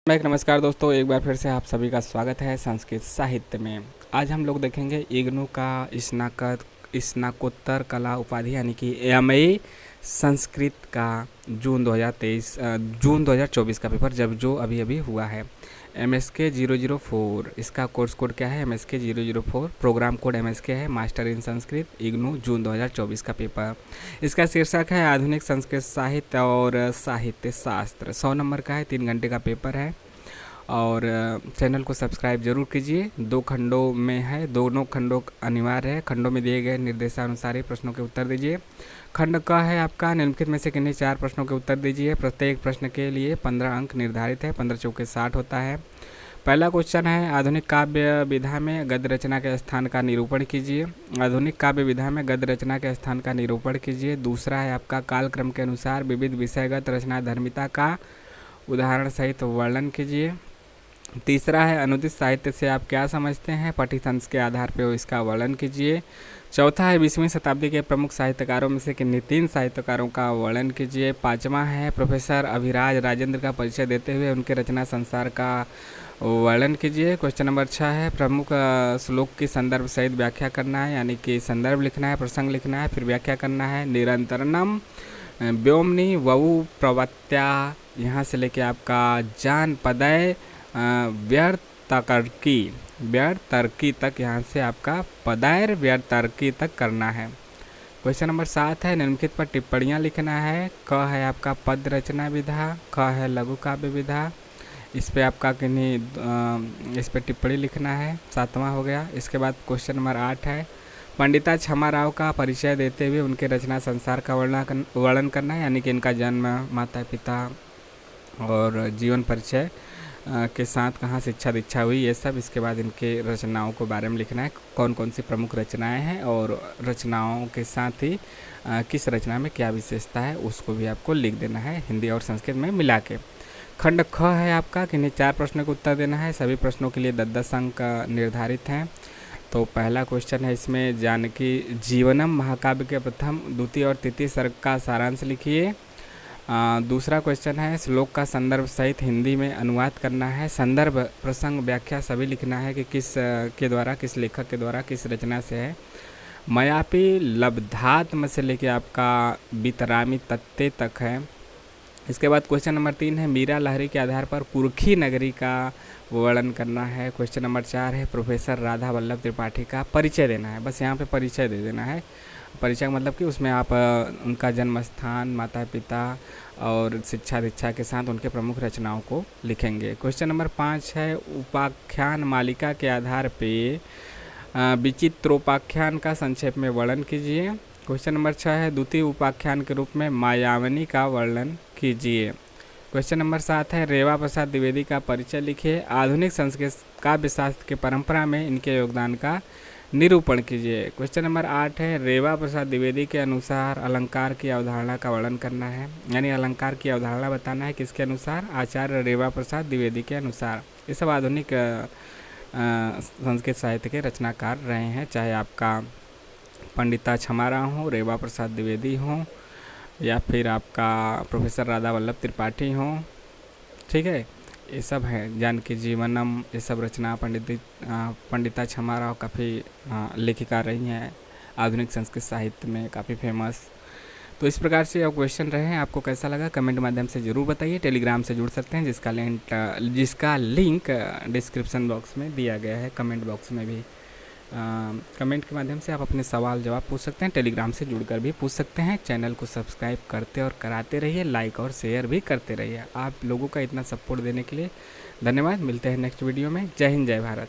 नमस्कार दोस्तों, एक बार फिर से आप सभी का स्वागत है संस्कृत साहित्य में। आज हम लोग देखेंगे इग्नू का स्नाकोत्तर कला उपाधि यानी कि एमए संस्कृत का जून 2024 का पेपर जो अभी अभी हुआ है। MSK 004 इसका कोर्स कोड क्या है? MSK 004 प्रोग्राम कोड MSK है, मास्टर इन संस्कृत इग्नू जून 2024 का पेपर। इसका शीर्षक है आधुनिक संस्कृत साहित्य और साहित्य शास्त्र। 100 नंबर का है, 3 घंटे का पेपर है। और चैनल को सब्सक्राइब जरूर कीजिए। 2 खंडों में है, दोनों खंडों अनिवार्य है। खंडों में दिए गए निर्देशानुसार ही प्रश्नों के उत्तर दीजिए। खंड का है आपका निम्नलिखित में से किन्हीं 4 प्रश्नों के उत्तर दीजिए। प्रत्येक प्रश्न के लिए 15 अंक निर्धारित है। 15 चौके 60 होता है। पहला क्वेश्चन है आधुनिक काव्य विधा में गद्य रचना के स्थान का निरूपण कीजिए। आधुनिक काव्य विधा में गद्य रचना के स्थान का निरूपण कीजिए। दूसरा है आपका कालक्रम के अनुसार विविध विषयगत रचना धर्मिता का उदाहरण सहित वर्णन कीजिए। तीसरा है अनुदित साहित्य से आप क्या समझते हैं, पठित अंश के आधार पर इसका वर्णन कीजिए। चौथा है 20वीं शताब्दी के प्रमुख साहित्यकारों में से किन्हीं 3 साहित्यकारों का वर्णन कीजिए। पाँचवा है प्रोफेसर अभिराज राजेंद्र का परिचय देते हुए उनके रचना संसार का वर्णन कीजिए। क्वेश्चन नंबर 6 है प्रमुख श्लोक की संदर्भ सहित व्याख्या करना है, यानी कि संदर्भ लिखना है, प्रसंग लिखना है, फिर व्याख्या करना है। निरंतरनम व्योमनी वऊ प्रवत्या यहाँ से लेके आपका जान पदय व्यर्तर्की तक, यहाँ से आपका पदायर व्यर्तर्की तक करना है। क्वेश्चन नंबर 7 है निम्नलिखित पर टिप्पणियाँ लिखना है। क है आपका पद रचना विधा, ख है लघु काव्य विधा। इस पे आपका इस पे टिप्पणी लिखना है। 7वां हो गया। इसके बाद क्वेश्चन नंबर 8 है पंडिता क्षमा राव का परिचय देते हुए उनके रचना संसार का वर्णन करना है, यानी कि इनका जन्म, माता पिता और जीवन परिचय के साथ कहाँ शिक्षा दीक्षा हुई, ये सब। इसके बाद इनके रचनाओं के बारे में लिखना है, कौन कौन सी प्रमुख रचनाएं हैं और रचनाओं के साथ ही किस रचना में क्या विशेषता है उसको भी आपको लिख देना है, हिंदी और संस्कृत में मिला के। खंड ख है आपका किन्हीं 4 प्रश्नों का उत्तर देना है। सभी प्रश्नों के लिए 10-10 अंक निर्धारित हैं। तो पहला क्वेश्चन है इसमें जानकी जीवनम महाकाव्य के प्रथम, द्वितीय और तृतीय सर्ग का सारांश लिखिए। दूसरा क्वेश्चन है श्लोक का संदर्भ सहित हिंदी में अनुवाद करना है। संदर्भ, प्रसंग, व्याख्या सभी लिखना है कि किस के द्वारा, किस लेखक के द्वारा, किस रचना से है। मयापी लब्धात्म से लेके आपका बितरामी तत्ते तक है। इसके बाद क्वेश्चन नंबर 3 है मीरा लहरी के आधार पर पुरखी नगरी का वर्णन करना है। क्वेश्चन नंबर 4 है प्रोफेसर राधा वल्लभ त्रिपाठी का परिचय देना है। बस यहाँ पे परिचय दे देना है। परिचय मतलब कि उसमें आप उनका जन्म स्थान, माता पिता और शिक्षा दीक्षा के साथ उनके प्रमुख रचनाओं को लिखेंगे। क्वेश्चन नंबर 5 है उपाख्यान मालिका के आधार पे विचित्रोपाख्यान का संक्षेप में वर्णन कीजिए। क्वेश्चन नंबर 6 है द्वितीय उपाख्यान के रूप में मायावनी का वर्णन कीजिए। क्वेश्चन नंबर 7 है रेवा प्रसाद द्विवेदी का परिचय लिखिए। आधुनिक संस्कृत काव्य शास्त्र की परंपरा में इनके योगदान का निरूपण कीजिए। क्वेश्चन नंबर 8 है रेवा प्रसाद द्विवेदी के अनुसार अलंकार की अवधारणा का वर्णन करना है, यानी अलंकार की अवधारणा बताना है किसके अनुसार, आचार्य रेवा प्रसाद द्विवेदी के अनुसार। ये सब आधुनिक संस्कृत साहित्य के रचनाकार रहे हैं, चाहे आपका पंडिता क्षमा राव हो, रेवा प्रसाद द्विवेदी हो, या फिर आपका प्रोफेसर राधा वल्लभ त्रिपाठी हो। ठीक है, ये सब है। जानकी जीवनम, ये सब रचना पंडिता क्षमा राव काफ़ी लेखिका रही हैं आधुनिक संस्कृत साहित्य में, काफ़ी फेमस। तो इस प्रकार से अब क्वेश्चन रहे हैं। आपको कैसा लगा कमेंट माध्यम से ज़रूर बताइए। टेलीग्राम से जुड़ सकते हैं जिसका लिंक डिस्क्रिप्शन बॉक्स में दिया गया है, कमेंट बॉक्स में भी। कमेंट के माध्यम से आप अपने सवाल जवाब पूछ सकते हैं, टेलीग्राम से जुड़कर भी पूछ सकते हैं। चैनल को सब्सक्राइब करते और कराते रहिए, लाइक और शेयर भी करते रहिए। आप लोगों का इतना सपोर्ट देने के लिए धन्यवाद। मिलते हैं नेक्स्ट वीडियो में। जय हिंद, जय भारत।